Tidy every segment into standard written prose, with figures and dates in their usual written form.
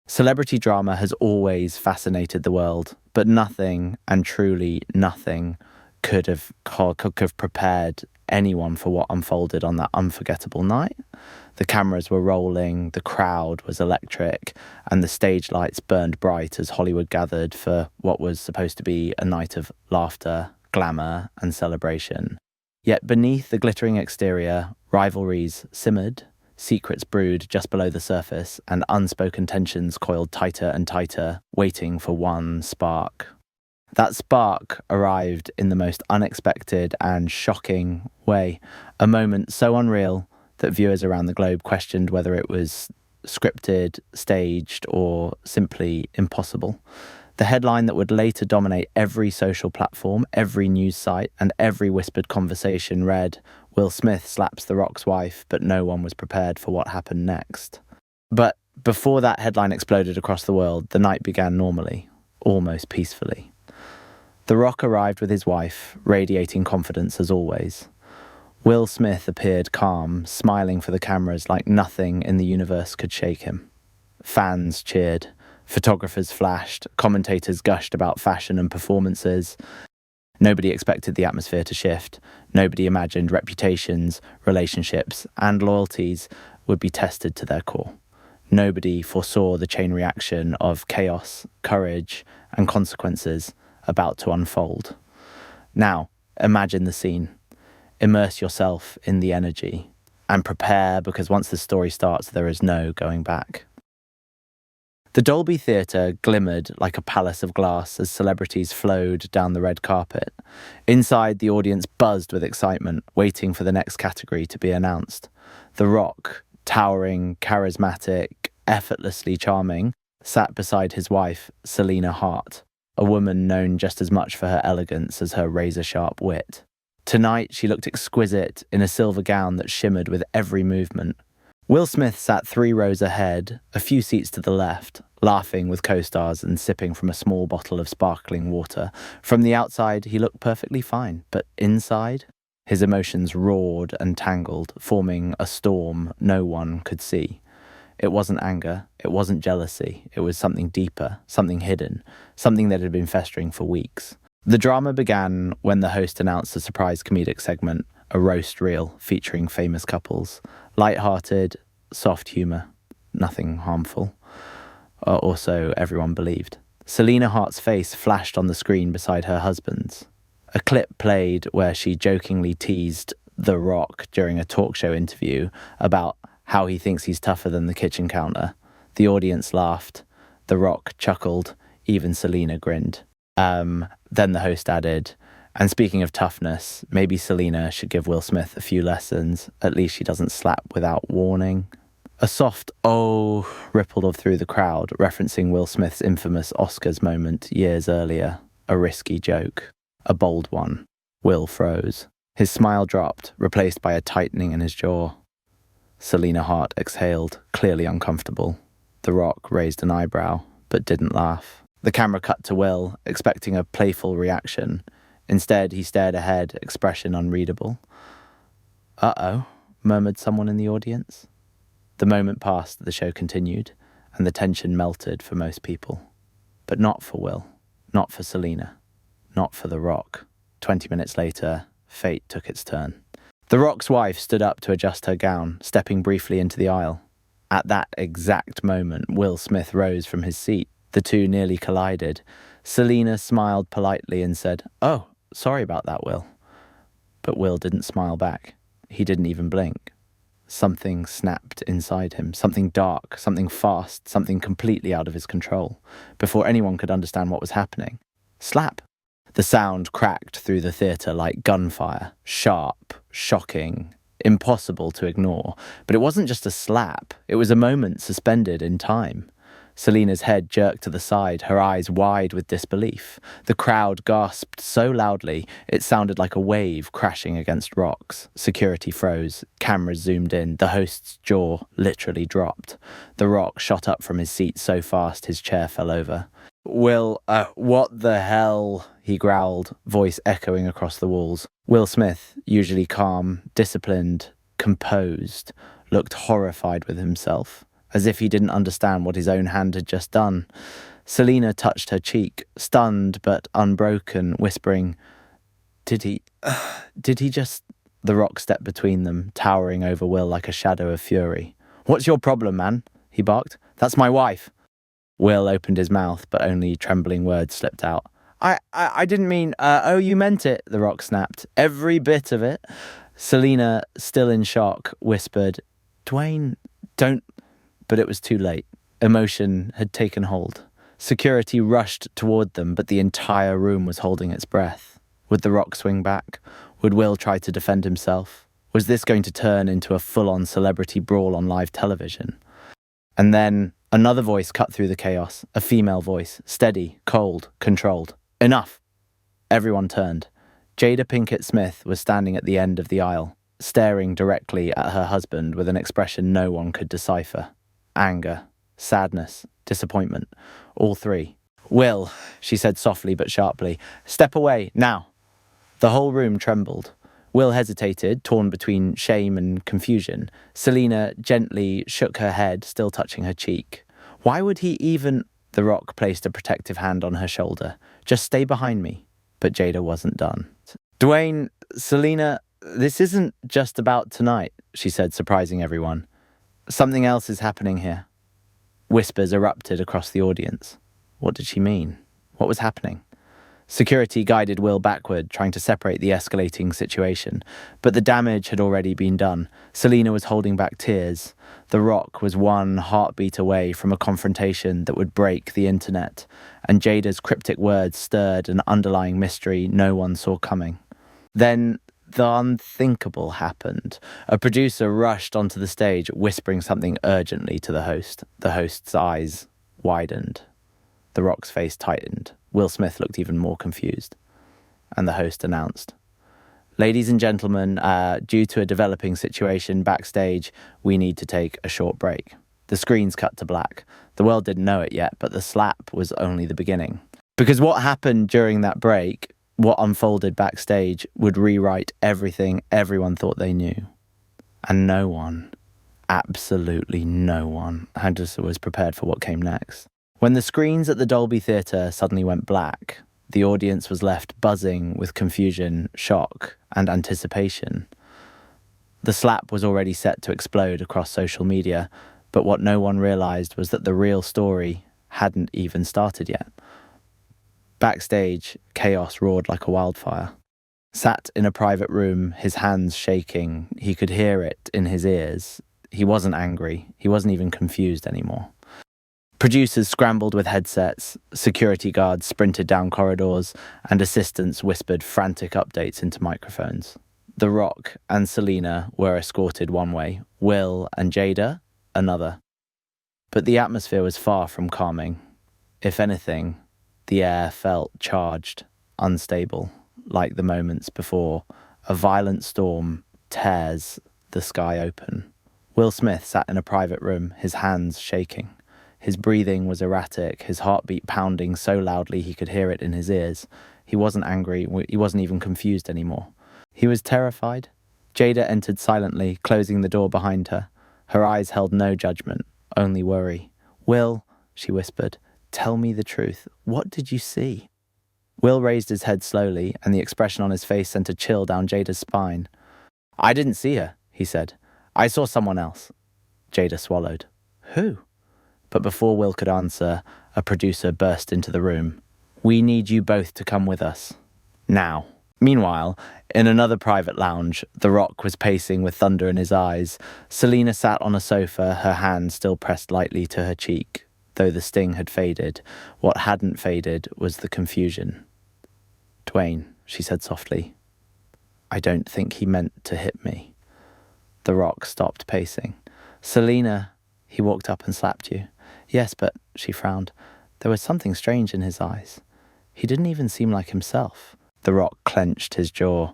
Celebrity drama has always fascinated the world, but nothing, and truly nothing, could have prepared anyone for what unfolded on that unforgettable night. The cameras were rolling, the crowd was electric, and the stage lights burned bright as Hollywood gathered for what was supposed to be a night of laughter, glamour, and celebration. Yet beneath the glittering exterior, rivalries simmered, secrets brewed just below the surface, and unspoken tensions coiled tighter and tighter, waiting for one spark. That spark arrived in the most unexpected and shocking way, a moment so unreal that viewers around the globe questioned whether it was scripted, staged, or simply impossible. The headline that would later dominate every social platform, every news site, and every whispered conversation read, "Will Smith slaps The Rock's wife, but no one was prepared for what happened next." But before that headline exploded across the world, the night began normally, almost peacefully. The Rock arrived with his wife, radiating confidence as always. Will Smith appeared calm, smiling for the cameras like nothing in the universe could shake him. Fans cheered, photographers flashed, commentators gushed about fashion and performances. Nobody expected the atmosphere to shift. Nobody imagined reputations, relationships, and loyalties would be tested to their core. Nobody foresaw the chain reaction of chaos, courage, and consequences about to unfold. Now, imagine the scene. Immerse yourself in the energy and prepare, because once the story starts, there is no going back. The Dolby Theatre glimmered like a palace of glass as celebrities flowed down the red carpet. Inside, the audience buzzed with excitement, waiting for the next category to be announced. The Rock, towering, charismatic, effortlessly charming, sat beside his wife, Selena Hart, a woman known just as much for her elegance as her razor-sharp wit. Tonight, she looked exquisite in a silver gown that shimmered with every movement. Will Smith sat 3 rows ahead, a few seats to the left, laughing with co-stars and sipping from a small bottle of sparkling water. From the outside, he looked perfectly fine, but inside, his emotions roared and tangled, forming a storm no one could see. It wasn't anger, it wasn't jealousy, it was something deeper, something hidden, something that had been festering for weeks. The drama began when the host announced a surprise comedic segment, a roast reel featuring famous couples. Light-hearted, soft humour, nothing harmful. Or so everyone believed. Selena Hart's face flashed on the screen beside her husband's. A clip played where she jokingly teased The Rock during a talk show interview about how he thinks he's tougher than the kitchen counter. The audience laughed. The Rock chuckled. Even Selena grinned. Then the host added, "And speaking of toughness, maybe Selena should give Will Smith a few lessons. At least she doesn't slap without warning." A soft "oh" rippled through the crowd, referencing Will Smith's infamous Oscars moment years earlier. A risky joke. A bold one. Will froze. His smile dropped, replaced by a tightening in his jaw. Selena Hart exhaled, clearly uncomfortable. The Rock raised an eyebrow, but didn't laugh. The camera cut to Will, expecting a playful reaction. Instead, he stared ahead, expression unreadable. "Uh-oh," murmured someone in the audience. The moment passed, the show continued, and the tension melted for most people. But not for Will, not for Selena, not for The Rock. 20 minutes later, fate took its turn. The Rock's wife stood up to adjust her gown, stepping briefly into the aisle. At that exact moment, Will Smith rose from his seat. The two nearly collided. Selena smiled politely and said, "Oh, sorry about that, Will." But Will didn't smile back. He didn't even blink. Something snapped inside him, something dark, something fast, something completely out of his control. Before anyone could understand what was happening. Slap! The sound cracked through the theatre like gunfire, sharp, shocking, impossible to ignore. But it wasn't just a slap, it was a moment suspended in time. Selena's head jerked to the side, her eyes wide with disbelief. The crowd gasped so loudly, it sounded like a wave crashing against rocks. Security froze, cameras zoomed in, the host's jaw literally dropped. The Rock shot up from his seat so fast his chair fell over. "Will, what the hell?" he growled, voice echoing across the walls. Will Smith, usually calm, disciplined, composed, looked horrified with himself. as if he didn't understand what his own hand had just done. Selina touched her cheek, stunned but unbroken, whispering, Did he just... The Rock stepped between them, towering over Will like a shadow of fury. What's your problem, man? He barked. That's my wife. Will opened his mouth, but only trembling words slipped out. I didn't mean, oh, you meant it, The Rock snapped. Every bit of it. Selina, still in shock, whispered, Dwayne, don't... But it was too late. Emotion had taken hold. Security rushed toward them, but the entire room was holding its breath. Would The Rock swing back? Would Will try to defend himself? Was this going to turn into a full-on celebrity brawl on live television? And then another voice cut through the chaos, a female voice, steady, cold, controlled. Enough! Everyone turned. Jada Pinkett Smith was standing at the end of the aisle, staring directly at her husband with an expression no one could decipher. Anger, sadness, disappointment, all three. Will, she said softly but sharply, step away, now. The whole room trembled. Will hesitated, torn between shame and confusion. Selina gently shook her head, still touching her cheek. Why would he even... The Rock placed a protective hand on her shoulder. Just stay behind me. But Jada wasn't done. Dwayne, Selina, this isn't just about tonight, she said, surprising everyone. Something else is happening here. Whispers erupted across the audience. What did she mean? What was happening? Security guided Will backward, trying to separate the escalating situation. But the damage had already been done. Selina was holding back tears. The Rock was one heartbeat away from a confrontation that would break the internet. And Jada's cryptic words stirred an underlying mystery no one saw coming. Then the unthinkable happened. A producer rushed onto the stage, whispering something urgently to the host. The host's eyes widened. The Rock's face tightened. Will Smith looked even more confused. And the host announced, Ladies and gentlemen, due to a developing situation backstage, we need to take a short break. The screens cut to black. The world didn't know it yet, but the slap was only the beginning. Because what happened during that break, what unfolded backstage, would rewrite everything everyone thought they knew. And no one, absolutely no one, was prepared for what came next. When the screens at the Dolby Theatre suddenly went black, the audience was left buzzing with confusion, shock, and anticipation. The slap was already set to explode across social media, but what no one realised was that the real story hadn't even started yet. Backstage, chaos roared like a wildfire. Sat in a private room, his hands shaking, he could hear it in his ears. He wasn't angry, he wasn't even confused anymore. Producers scrambled with headsets, security guards sprinted down corridors, and assistants whispered frantic updates into microphones. The Rock and Selina were escorted one way, Will and Jada another. But the atmosphere was far from calming. If anything, the air felt charged, unstable, like the moments before a violent storm tears the sky open. Will Smith sat in a private room, his hands shaking. His breathing was erratic, his heartbeat pounding so loudly he could hear it in his ears. He wasn't angry, he wasn't even confused anymore. He was terrified. Jada entered silently, closing the door behind her. Her eyes held no judgment, only worry. Will, she whispered, tell me the truth. What did you see? Will raised his head slowly, and the expression on his face sent a chill down Jada's spine. I didn't see her, he said. I saw someone else. Jada swallowed. Who? But before Will could answer, a producer burst into the room. We need you both to come with us. Now. Meanwhile, in another private lounge, The Rock was pacing with thunder in his eyes. Selina sat on a sofa, her hand still pressed lightly to her cheek. Though the sting had faded, what hadn't faded was the confusion. Dwayne, she said softly, I don't think he meant to hit me. The Rock stopped pacing. Selina, he walked up and slapped you. Yes, but, she frowned, there was something strange in his eyes. He didn't even seem like himself. The Rock clenched his jaw.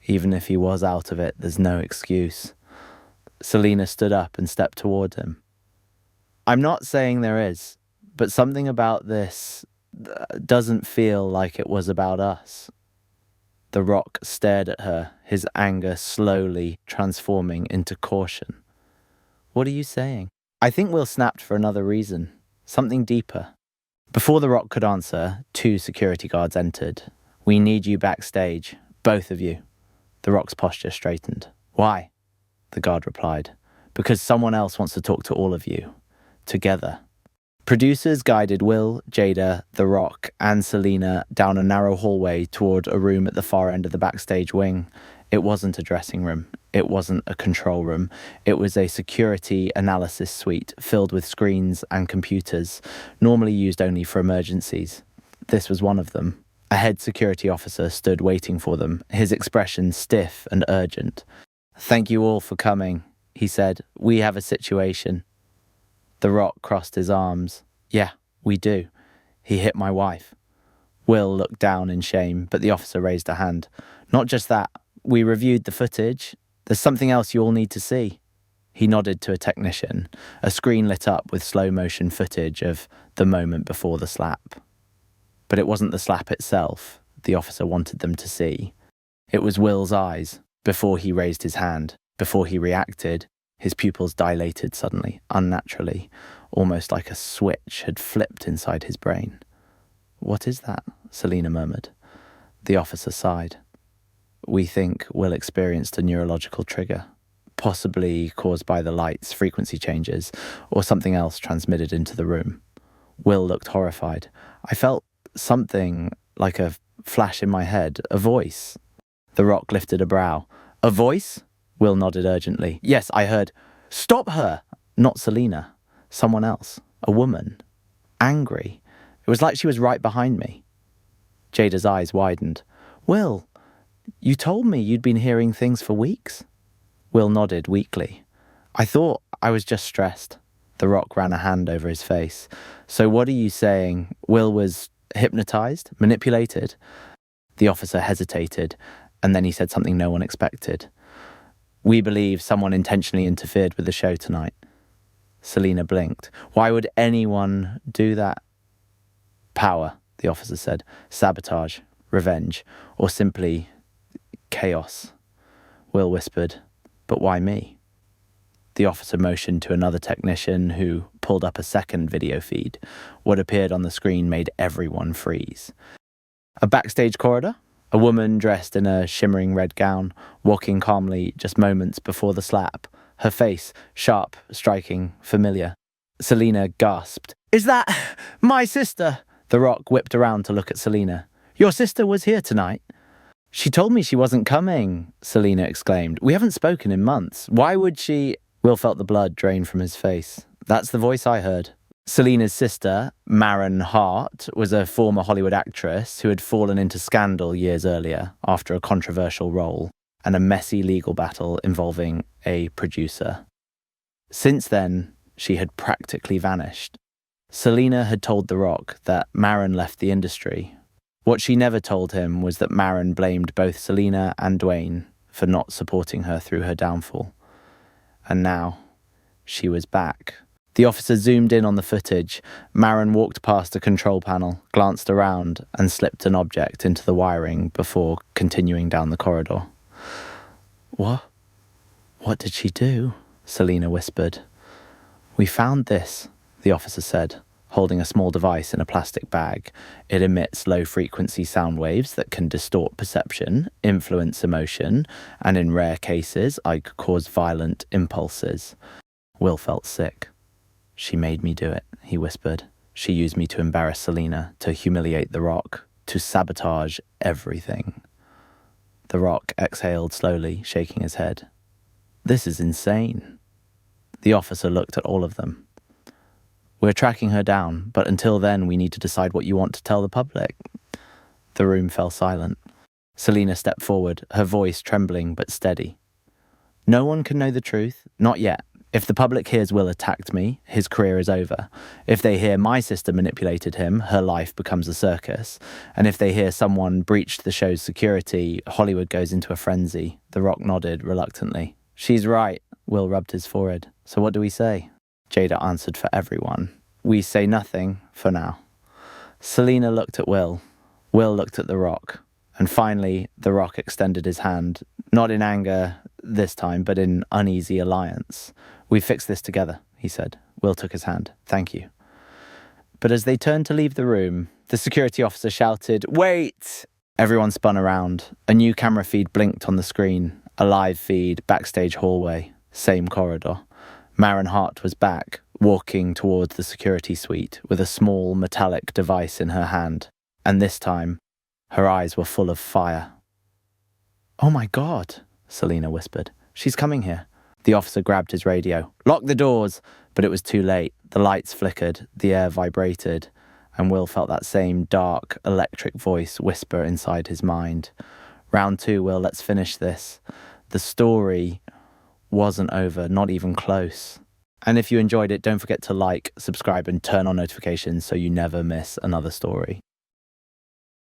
Even if he was out of it, there's no excuse. Selina stood up and stepped toward him. I'm not saying there is, but something about this doesn't feel like it was about us. The Rock stared at her, his anger slowly transforming into caution. What are you saying? I think Will snapped for another reason, something deeper. Before The Rock could answer, 2 security guards entered. "We need you backstage, both of you." The Rock's posture straightened. "Why?" the guard replied. "Because someone else wants to talk to all of you. Together." Producers guided Will, Jada, The Rock, and Selena down a narrow hallway toward a room at the far end of the backstage wing. It wasn't a dressing room. It wasn't a control room. It was a security analysis suite filled with screens and computers, normally used only for emergencies. This was one of them. A head security officer stood waiting for them, his expression stiff and urgent. "Thank you all for coming," he said. "We have a situation." The Rock crossed his arms. "Yeah, we do. He hit my wife." Will looked down in shame, but the officer raised a hand. "Not just that. We reviewed the footage. There's something else you all need to see." He nodded to a technician. A screen lit up with slow-motion footage of the moment before the slap. But it wasn't the slap itself the officer wanted them to see. It was Will's eyes, before he raised his hand, before he reacted. His pupils dilated suddenly, unnaturally, almost like a switch had flipped inside his brain. "What is that?" Selena murmured. The officer sighed. "We think Will experienced a neurological trigger, possibly caused by the light's frequency changes, or something else transmitted into the room." Will looked horrified. "I felt something like a flash in my head, a voice." The Rock lifted a brow. "A voice?" Will nodded urgently. "Yes, I heard, 'Stop her!' Not Selena. Someone else. A woman. Angry. It was like she was right behind me." Jada's eyes widened. "Will, you told me you'd been hearing things for weeks?" Will nodded weakly. "I thought I was just stressed." The Rock ran a hand over his face. "So what are you saying? Will was hypnotized? Manipulated?" The officer hesitated, and then he said something no one expected. "We believe someone intentionally interfered with the show tonight." Selena blinked. "Why would anyone do that?" "Power," the officer said. "Sabotage, revenge, or simply chaos." Will whispered, "But why me?" The officer motioned to another technician who pulled up a second video feed. What appeared on the screen made everyone freeze. A backstage corridor? A woman dressed in a shimmering red gown, walking calmly just moments before the slap. Her face, sharp, striking, familiar. Selena gasped. "Is that my sister?" The Rock whipped around to look at Selena. "Your sister was here tonight?" "She told me she wasn't coming," Selena exclaimed. "We haven't spoken in months. Why would she—" Will felt the blood drain from his face. "That's the voice I heard." Selena's sister, Maren Hart, was a former Hollywood actress who had fallen into scandal years earlier after a controversial role and a messy legal battle involving a producer. Since then, she had practically vanished. Selena had told The Rock that Maren left the industry. What she never told him was that Maren blamed both Selena and Dwayne for not supporting her through her downfall. And now, she was back. The officer zoomed in on the footage. Maren walked past a control panel, glanced around, and slipped an object into the wiring before continuing down the corridor. "What? What did she do?" Selena whispered. "We found this," the officer said, holding a small device in a plastic bag. It emits low-frequency sound waves that can distort perception, influence emotion, and in rare cases, cause violent impulses. Will felt sick. "She made me do it," he whispered. "She used me to embarrass Selena, to humiliate The Rock, to sabotage everything." The Rock exhaled slowly, shaking his head. "This is insane." The officer looked at all of them. "We're tracking her down, but until then we need to decide what you want to tell the public." The room fell silent. Selena stepped forward, her voice trembling but steady. "No one can know the truth, not yet. If the public hears Will attacked me, his career is over. If they hear my sister manipulated him, her life becomes a circus. And if they hear someone breached the show's security, Hollywood goes into a frenzy." The Rock nodded reluctantly. "She's right." Will rubbed his forehead. "So what do we say?" Jada answered for everyone. "We say nothing, for now." Selena looked at Will. Will looked at The Rock. And finally, The Rock extended his hand, not in anger this time, but in uneasy alliance. "We fix this together. he said. Will took his hand. Thank you. But as they turned to leave the room, the security officer shouted, "Wait!" Everyone spun around. A new camera feed blinked on the screen. A live feed, backstage hallway, same corridor. Maren Hart was back, walking towards the security suite with a small metallic device in her hand. And this time, her eyes were full of fire. "Oh my God," Selena whispered. "She's coming here." The officer grabbed his radio. "Lock the doors!" But it was too late. The lights flickered, the air vibrated, and Will felt that same dark, electric voice whisper inside his mind. "Round 2, Will, let's finish this." The story wasn't over, not even close. And if you enjoyed it, don't forget to like, subscribe, and turn on notifications so you never miss another story.